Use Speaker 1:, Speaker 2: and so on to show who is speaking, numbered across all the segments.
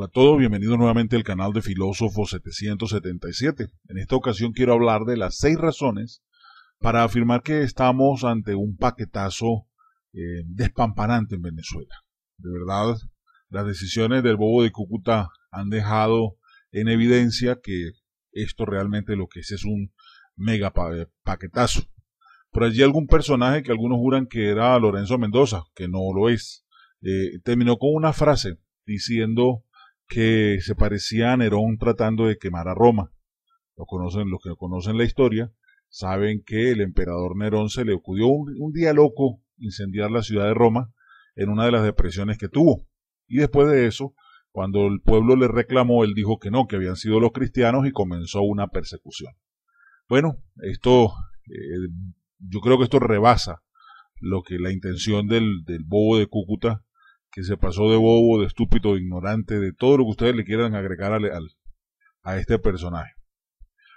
Speaker 1: Hola a todos, bienvenidos nuevamente al canal de Filósofo 777. En esta ocasión quiero hablar de las 6 razones para afirmar que estamos ante un paquetazo despampanante en Venezuela. De verdad, las decisiones del Bobo de Cúcuta han dejado en evidencia que esto realmente lo que es un mega paquetazo. Por allí algún personaje que algunos juran que era Lorenzo Mendoza, que no lo es, terminó con una frase diciendo que se parecía a Nerón tratando de quemar a Roma. Los que conocen la historia saben que el emperador Nerón se le ocurrió un día loco incendiar la ciudad de Roma en una de las depresiones que tuvo. Y después de eso, cuando el pueblo le reclamó, él dijo que no, que habían sido los cristianos y comenzó una persecución. Bueno, yo creo que esto rebasa lo que la intención del Bobo de Cúcuta, que se pasó de bobo, de estúpido, de ignorante, de todo lo que ustedes le quieran agregar a este personaje.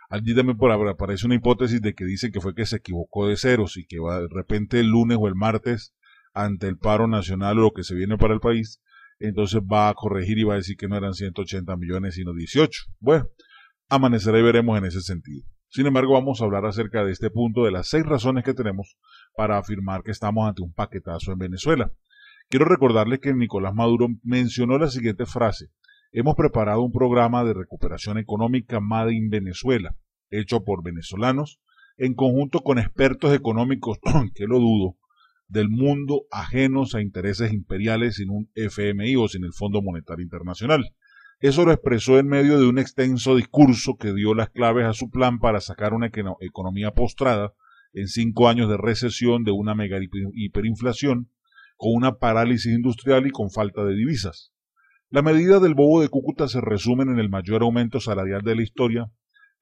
Speaker 1: Allí también aparece una hipótesis de que dicen que fue que se equivocó de ceros y que de repente el lunes o el martes, ante el paro nacional o lo que se viene para el país, entonces va a corregir y va a decir que no eran 180 millones sino 18. Bueno, amanecerá y veremos en ese sentido. Sin embargo, vamos a hablar acerca de este punto, de las 6 razones que tenemos para afirmar que estamos ante un paquetazo en Venezuela. Quiero recordarles que Nicolás Maduro mencionó la siguiente frase: hemos preparado un programa de recuperación económica Made in Venezuela, hecho por venezolanos, en conjunto con expertos económicos, que lo dudo, del mundo ajenos a intereses imperiales sin un FMI o sin el Fondo Monetario Internacional. Eso lo expresó en medio de un extenso discurso que dio las claves a su plan para sacar una economía postrada en 5 años de recesión, de una mega hiperinflación, con una parálisis industrial y con falta de divisas. La medida del Bobo de Cúcuta se resumen en el mayor aumento salarial de la historia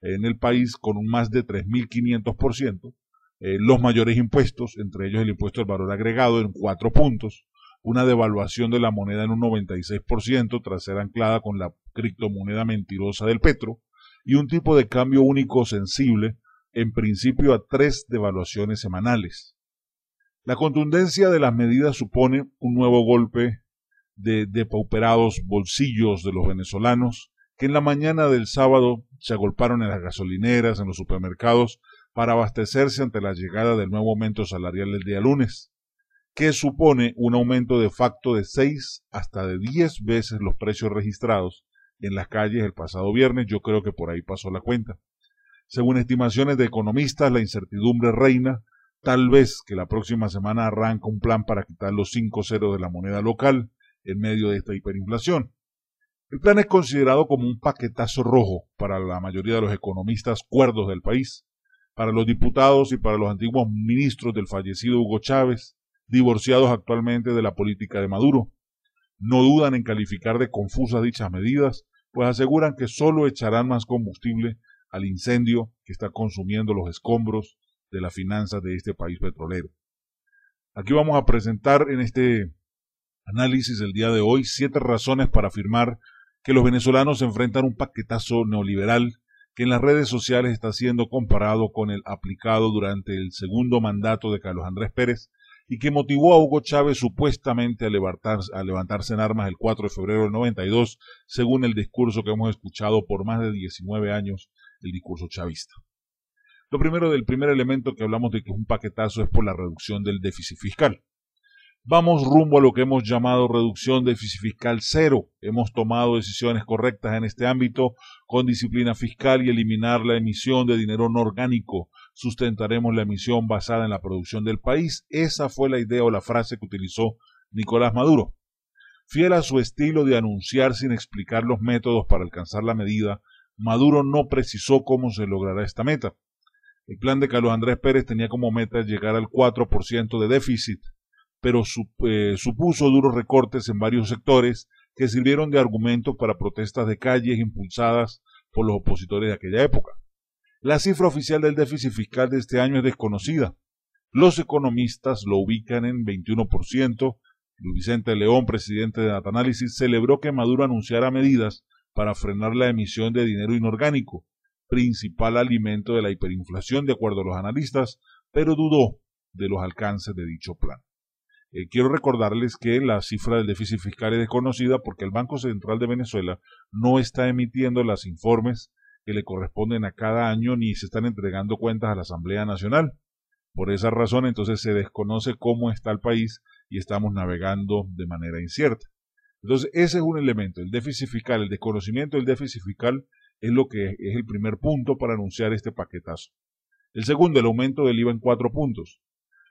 Speaker 1: en el país, con un más de 3.500%, los mayores impuestos, entre ellos el impuesto al valor agregado en 4 puntos, una devaluación de la moneda en un 96% tras ser anclada con la criptomoneda mentirosa del petro, y un tipo de cambio único sensible, en principio a 3 devaluaciones semanales. La contundencia de las medidas supone un nuevo golpe de depauperados bolsillos de los venezolanos, que en la mañana del sábado se agolparon en las gasolineras, en los supermercados, para abastecerse ante la llegada del nuevo aumento salarial el día lunes, que supone un aumento de facto de 6 hasta de 10 veces los precios registrados en las calles el pasado viernes. Yo creo que por ahí pasó la cuenta. Según estimaciones de economistas, la incertidumbre reina. Tal vez que la próxima semana arranca un plan para quitar los 5 ceros de la moneda local en medio de esta hiperinflación. El plan es considerado como un paquetazo rojo para la mayoría de los economistas cuerdos del país, para los diputados y para los antiguos ministros del fallecido Hugo Chávez, divorciados actualmente de la política de Maduro. No dudan en calificar de confusas dichas medidas, pues aseguran que solo echarán más combustible al incendio que está consumiendo los escombros de las finanzas de este país petrolero. Aquí vamos a presentar en este análisis el día de hoy 7 razones para afirmar que los venezolanos se enfrentan a un paquetazo neoliberal que en las redes sociales está siendo comparado con el aplicado durante el segundo mandato de Carlos Andrés Pérez y que motivó a Hugo Chávez supuestamente a levantarse en armas el 4 de febrero del 92, según el discurso que hemos escuchado por más de 19 años, el discurso chavista. El primer elemento que hablamos de que es un paquetazo es por la reducción del déficit fiscal. Vamos rumbo a lo que hemos llamado reducción de déficit fiscal cero. Hemos tomado decisiones correctas en este ámbito con disciplina fiscal y eliminar la emisión de dinero no orgánico. Sustentaremos la emisión basada en la producción del país. Esa fue la idea o la frase que utilizó Nicolás Maduro. Fiel a su estilo de anunciar sin explicar los métodos para alcanzar la medida, Maduro no precisó cómo se logrará esta meta. El plan de Carlos Andrés Pérez tenía como meta llegar al 4% de déficit, pero supuso duros recortes en varios sectores que sirvieron de argumento para protestas de calles impulsadas por los opositores de aquella época. La cifra oficial del déficit fiscal de este año es desconocida. Los economistas lo ubican en 21%. Luis Vicente León, presidente de Datanálisis, celebró que Maduro anunciara medidas para frenar la emisión de dinero inorgánico, principal alimento de la hiperinflación de acuerdo a los analistas, pero dudó de los alcances de dicho plan. Quiero recordarles que la cifra del déficit fiscal es desconocida porque el Banco Central de Venezuela no está emitiendo los informes que le corresponden a cada año ni se están entregando cuentas a la Asamblea Nacional. Por esa razón, entonces se desconoce cómo está el país y estamos navegando de manera incierta. Entonces, ese es un elemento, el déficit fiscal, el desconocimiento del déficit fiscal es lo que es el primer punto para anunciar este paquetazo. El segundo, el aumento del IVA en 4 puntos.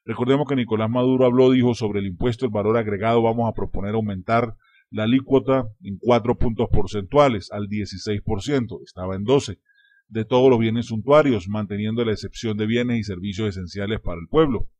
Speaker 1: Recordemos que Nicolás Maduro dijo sobre el impuesto del valor agregado, vamos a proponer aumentar la alícuota en 4 puntos porcentuales al 16%, estaba en 12%, de todos los bienes suntuarios, manteniendo la excepción de bienes y servicios esenciales para el pueblo.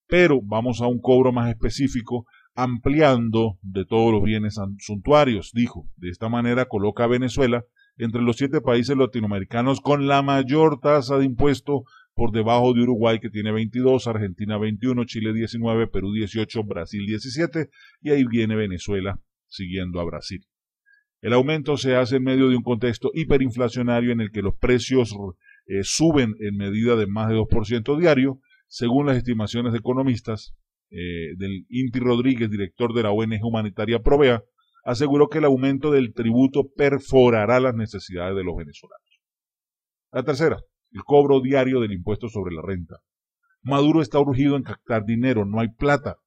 Speaker 1: Pero vamos a un cobro más específico, ampliando de todos los bienes suntuarios, dijo. De esta manera coloca a Venezuela entre los 7 países latinoamericanos con la mayor tasa de impuesto, por debajo de Uruguay, que tiene 22, Argentina 21, Chile 19, Perú 18, Brasil 17, y ahí viene Venezuela siguiendo a Brasil. El aumento se hace en medio de un contexto hiperinflacionario en el que los precios suben en medida de más de 2% diario, según las estimaciones de economistas. Del Inti Rodríguez, director de la ONG humanitaria Provea, aseguró que el aumento del tributo perforará las necesidades de los venezolanos. La tercera, el cobro diario del impuesto sobre la renta. Maduro está urgido en captar dinero, no hay plata.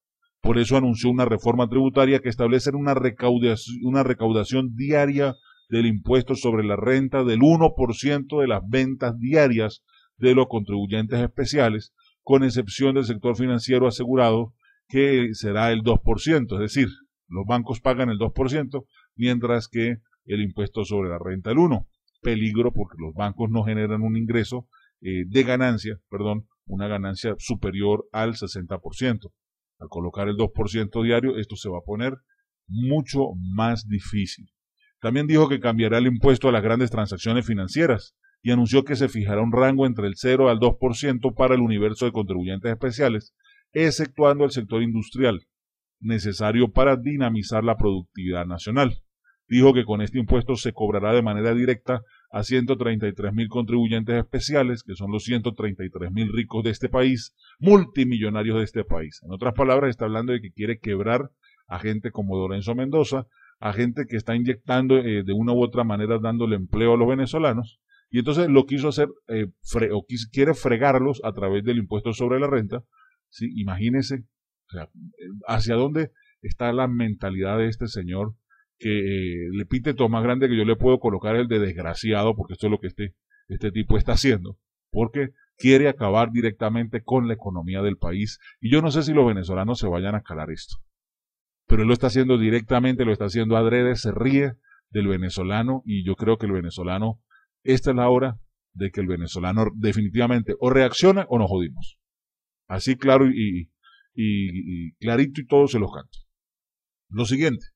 Speaker 1: Por eso anunció una reforma tributaria que establece una recaudación diaria del impuesto sobre la renta del 1% de las ventas diarias de los contribuyentes especiales, con excepción del sector financiero asegurado, que será el 2%, es decir, los bancos pagan el 2%, mientras que el impuesto sobre la renta el 1%. Peligro porque los bancos no generan un ingreso una ganancia superior al 60%. Al colocar el 2% diario, esto se va a poner mucho más difícil. También dijo que cambiará el impuesto a las grandes transacciones financieras y anunció que se fijará un rango entre el 0 al 2% para el universo de contribuyentes especiales, exceptuando el sector industrial, necesario para dinamizar la productividad nacional. Dijo que con este impuesto se cobrará de manera directa a 133.000 contribuyentes especiales, que son los 133.000 ricos de este país, multimillonarios de este país. En otras palabras, está hablando de que quiere quebrar a gente como Lorenzo Mendoza, a gente que está inyectando de una u otra manera dándole empleo a los venezolanos, y entonces lo quiso hacer, quiere fregarlos a través del impuesto sobre la renta. ¿Sí? Imagínense, o sea, hacia dónde está la mentalidad de este señor, que el epíteto más grande que yo le puedo colocar es el de desgraciado, porque esto es lo que este tipo está haciendo, porque quiere acabar directamente con la economía del país, y yo no sé si los venezolanos se vayan a calar esto, pero él lo está haciendo directamente, lo está haciendo adrede, se ríe del venezolano, y yo creo que el venezolano, esta es la hora de que el venezolano definitivamente o reacciona o nos jodimos, así claro y clarito, y todo se los canto. Lo siguiente,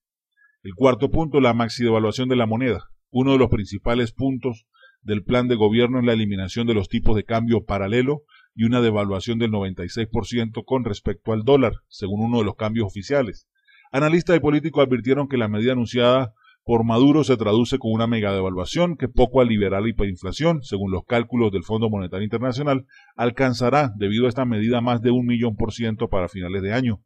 Speaker 1: el cuarto punto, la maxidevaluación de la moneda. Uno de los principales puntos del plan de gobierno es la eliminación de los tipos de cambio paralelo y una devaluación del 96% con respecto al dólar, según uno de los cambios oficiales. Analistas y políticos advirtieron que la medida anunciada por Maduro se traduce con una mega devaluación que poco aliviará la hiperinflación. Según los cálculos del Fondo Monetario Internacional, alcanzará, debido a esta medida, más de 1.000.000% para finales de año.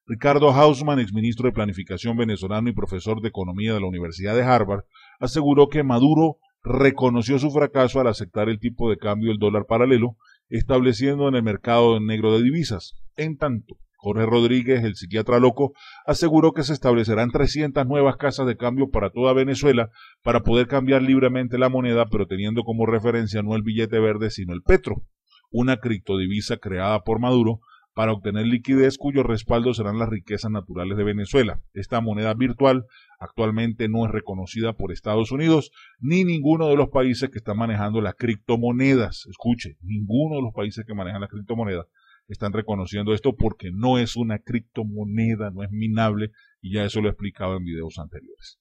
Speaker 1: Ricardo Hausmann, exministro de Planificación venezolano y profesor de Economía de la Universidad de Harvard, aseguró que Maduro reconoció su fracaso al aceptar el tipo de cambio del dólar paralelo, estableciendo en el mercado negro de divisas. En tanto, Jorge Rodríguez, el psiquiatra loco, aseguró que se establecerán 300 nuevas casas de cambio para toda Venezuela para poder cambiar libremente la moneda, pero teniendo como referencia no el billete verde, sino el petro, una criptodivisa creada por Maduro para obtener liquidez cuyo respaldo serán las riquezas naturales de Venezuela. Esta moneda virtual actualmente no es reconocida por Estados Unidos ni ninguno de los países que están manejando las criptomonedas. Escuche, ninguno de los países que manejan las criptomonedas están reconociendo esto porque no es una criptomoneda, no es minable, y ya eso lo he explicado en videos anteriores.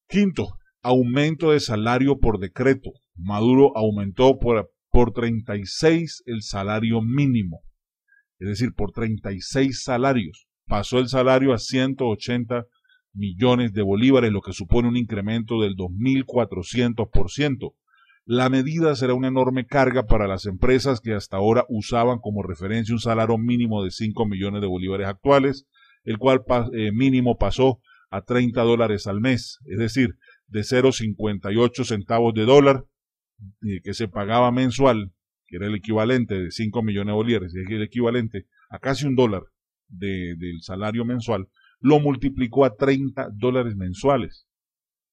Speaker 1: Quinto, aumento de salario por decreto. Maduro aumentó por 36 el salario mínimo. Es decir, por 36 salarios. Pasó el salario a 180 millones de bolívares, lo que supone un incremento del 2.400%. La medida será una enorme carga para las empresas que hasta ahora usaban como referencia un salario mínimo de 5 millones de bolívares actuales, el cual mínimo pasó a $30 al mes, es decir, de 0,58 centavos de dólar que se pagaba mensual, que era el equivalente de 5 millones de bolívares, es el equivalente a casi $1 del salario mensual, lo multiplicó a $30 mensuales,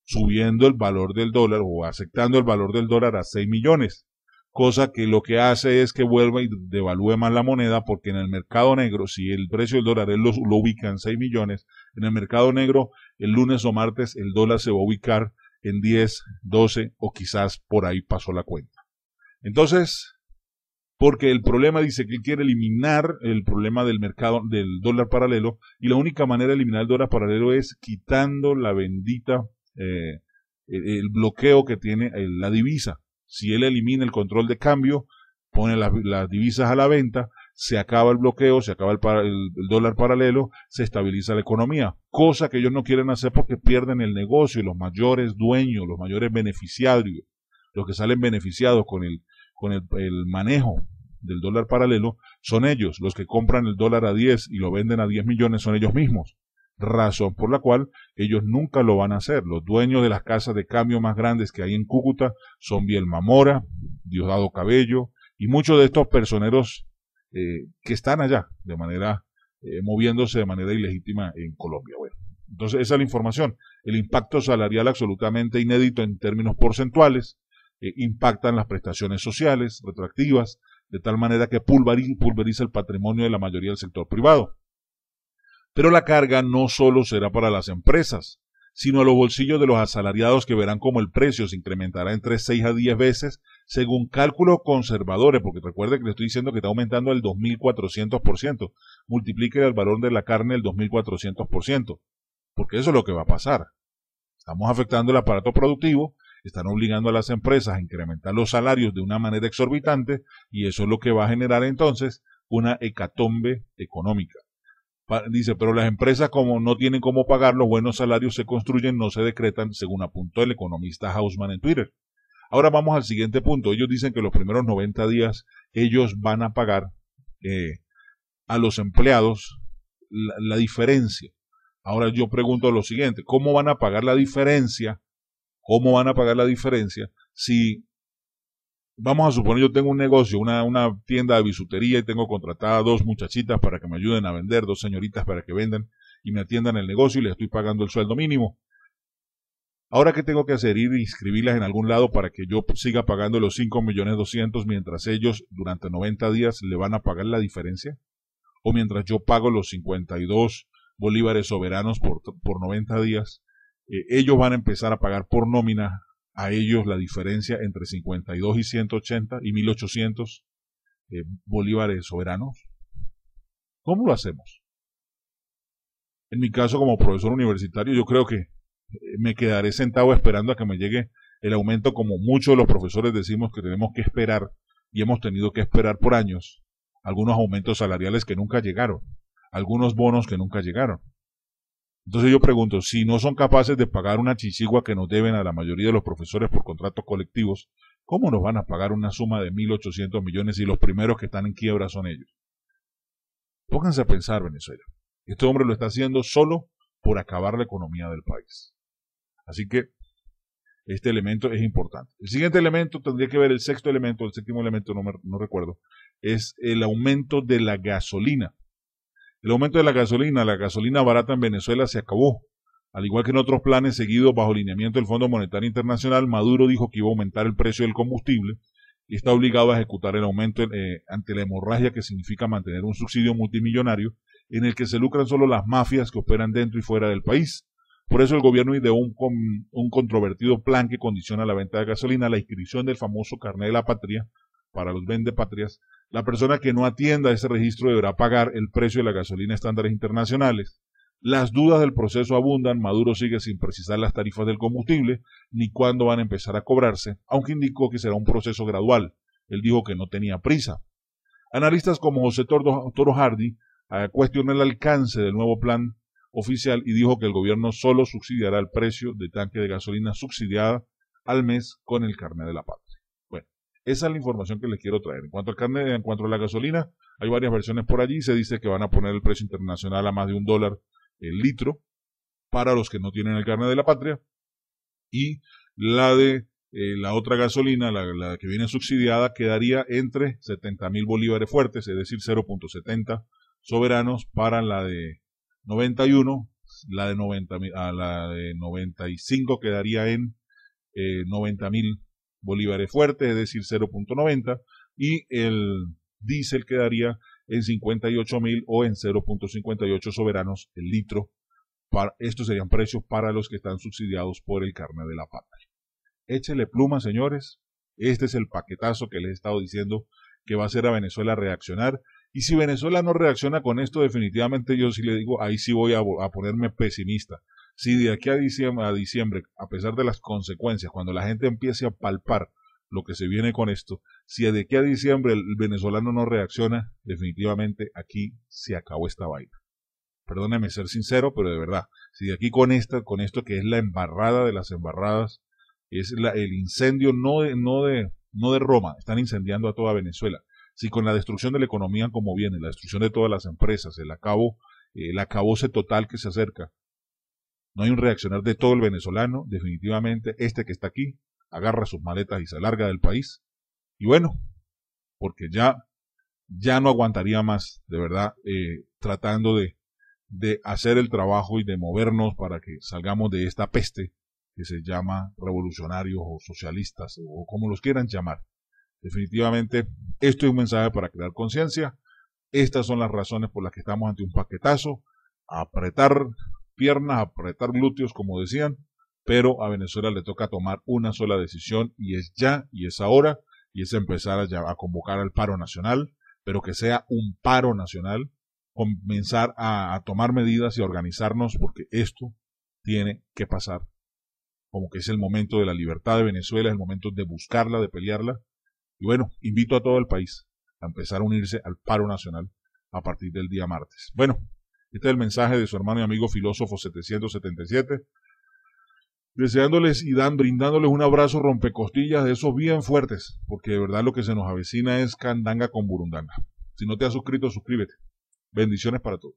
Speaker 1: subiendo el valor del dólar o aceptando el valor del dólar a 6 millones, cosa que lo que hace es que vuelva y devalúe más la moneda, porque en el mercado negro, si el precio del dólar él lo ubica en 6 millones, en el mercado negro el lunes o martes el dólar se va a ubicar en 10, 12 o quizás por ahí pasó la cuenta. Entonces, porque el problema dice que él quiere eliminar el problema del mercado del dólar paralelo, y la única manera de eliminar el dólar paralelo es quitando la bendita el bloqueo que tiene la divisa. Si él elimina el control de cambio, pone las divisas a la venta, se acaba el bloqueo, se acaba el dólar paralelo, se estabiliza la economía, cosa que ellos no quieren hacer porque pierden el negocio, y los mayores dueños, los mayores beneficiarios, los que salen beneficiados con el manejo del dólar paralelo, son ellos. Los que compran el dólar a 10 y lo venden a 10 millones son ellos mismos, razón por la cual ellos nunca lo van a hacer. Los dueños de las casas de cambio más grandes que hay en Cúcuta son Bielma Mora, Diosdado Cabello y muchos de estos personeros que están allá de manera moviéndose de manera ilegítima en Colombia. Bueno, entonces esa es la información. El impacto salarial absolutamente inédito en términos porcentuales, impactan las prestaciones sociales retroactivas, de tal manera que pulveriza el patrimonio de la mayoría del sector privado. Pero la carga no solo será para las empresas, sino a los bolsillos de los asalariados, que verán como el precio se incrementará entre 6 a 10 veces, según cálculos conservadores, porque recuerde que le estoy diciendo que está aumentando el 2.400%. Multiplique el valor de la carne el 2.400%, porque eso es lo que va a pasar. Estamos afectando el aparato productivo, están obligando a las empresas a incrementar los salarios de una manera exorbitante, y eso es lo que va a generar entonces una hecatombe económica. Dice, pero las empresas, como no tienen cómo pagar, los buenos salarios se construyen, no se decretan, según apuntó el economista Hausman en Twitter. Ahora vamos al siguiente punto. Ellos dicen que los primeros 90 días ellos van a pagar a los empleados la diferencia. Ahora yo pregunto lo siguiente, ¿cómo van a pagar la diferencia? ¿Cómo van a pagar la diferencia si, vamos a suponer, yo tengo un negocio, una tienda de bisutería, y tengo contratada 2 muchachitas para que me ayuden a vender, 2 señoritas para que vendan y me atiendan el negocio, y les estoy pagando el sueldo mínimo? Ahora, ¿qué tengo que hacer? Ir y inscribirlas en algún lado para que yo siga pagando los 5.200.000 mientras ellos durante 90 días le van a pagar la diferencia, o mientras yo pago los 52 bolívares soberanos por 90 días, ellos van a empezar a pagar por nómina a ellos la diferencia entre 52 y 180 y 1.800 bolívares soberanos. ¿Cómo lo hacemos? En mi caso, como profesor universitario, yo creo que me quedaré sentado esperando a que me llegue el aumento, como muchos de los profesores decimos que tenemos que esperar, y hemos tenido que esperar por años algunos aumentos salariales que nunca llegaron, algunos bonos que nunca llegaron. Entonces yo pregunto, si no son capaces de pagar una chichigua que nos deben a la mayoría de los profesores por contratos colectivos, ¿cómo nos van a pagar una suma de 1.800 millones si los primeros que están en quiebra son ellos? Pónganse a pensar, Venezuela. Este hombre lo está haciendo solo por acabar la economía del país. Así que este elemento es importante. El siguiente elemento tendría que ver, el sexto elemento, el séptimo elemento, no recuerdo, es el aumento de la gasolina. El aumento de la gasolina barata en Venezuela se acabó. Al igual que en otros planes seguidos bajo lineamiento del Fondo Monetario Internacional, Maduro dijo que iba a aumentar el precio del combustible y está obligado a ejecutar el aumento ante la hemorragia que significa mantener un subsidio multimillonario en el que se lucran solo las mafias que operan dentro y fuera del país. Por eso el gobierno ideó un controvertido plan que condiciona la venta de gasolina a la inscripción del famoso carnet de la patria para los vendepatrias. La persona que no atienda a ese registro deberá pagar el precio de la gasolina a estándares internacionales. Las dudas del proceso abundan. Maduro sigue sin precisar las tarifas del combustible ni cuándo van a empezar a cobrarse, aunque indicó que será un proceso gradual. Él dijo que no tenía prisa. Analistas como José Toro Hardy cuestionó el alcance del nuevo plan oficial y dijo que el gobierno solo subsidiará el precio de tanque de gasolina subsidiada al mes con el carnet de la patria. Esa es la información que les quiero traer. En cuanto al carne, en cuanto a la gasolina, hay varias versiones por allí. Se dice que van a poner el precio internacional a más de $1 el litro para los que no tienen el carnet de la patria. Y la de la otra gasolina, la que viene subsidiada, quedaría entre 70.000 bolívares fuertes, es decir, 0.70 soberanos para la de 91, la de 95 quedaría en 90.000 bolívares fuertes, es decir, 0.90, y el diésel quedaría en 58.000 o en 0.58 soberanos el litro. Estos serían precios para los que están subsidiados por el carnet de la patria. Échele pluma, señores. Este es el paquetazo que les he estado diciendo que va a hacer a Venezuela reaccionar. Y si Venezuela no reacciona con esto, definitivamente yo sí le digo, ahí sí voy a ponerme pesimista. Si de aquí a diciembre, a pesar de las consecuencias, cuando la gente empiece a palpar lo que se viene con esto, si de aquí a diciembre el venezolano no reacciona, definitivamente aquí se acabó esta vaina. Perdóneme ser sincero, pero de verdad, si de aquí con esto que es la embarrada de las embarradas, es el incendio no de Roma, están incendiando a toda Venezuela. Si con la destrucción de la economía como viene, la destrucción de todas las empresas, el acabose total que se acerca, no hay un reaccionar de todo el venezolano, definitivamente este que está aquí agarra sus maletas y se larga del país. Y bueno, porque ya no aguantaría más, de verdad, tratando de hacer el trabajo y de movernos para que salgamos de esta peste que se llama revolucionarios o socialistas o como los quieran llamar. Definitivamente, esto es un mensaje para crear conciencia. Estas son las razones por las que estamos ante un paquetazo. Apretar piernas, apretar glúteos, como decían, pero a Venezuela le toca tomar una sola decisión y es ya, y es ahora, y es empezar a convocar al paro nacional, pero que sea un paro nacional, comenzar a tomar medidas y a organizarnos porque esto tiene que pasar. Como que es el momento de la libertad de Venezuela, es el momento de buscarla, de pelearla. Y bueno, invito a todo el país a empezar a unirse al paro nacional a partir del día martes. Bueno, este es el mensaje de su hermano y amigo filósofo 777. Deseándoles y brindándoles un abrazo rompecostillas de esos bien fuertes, porque de verdad lo que se nos avecina es candanga con burundanga. Si no te has suscrito, suscríbete. Bendiciones para todos.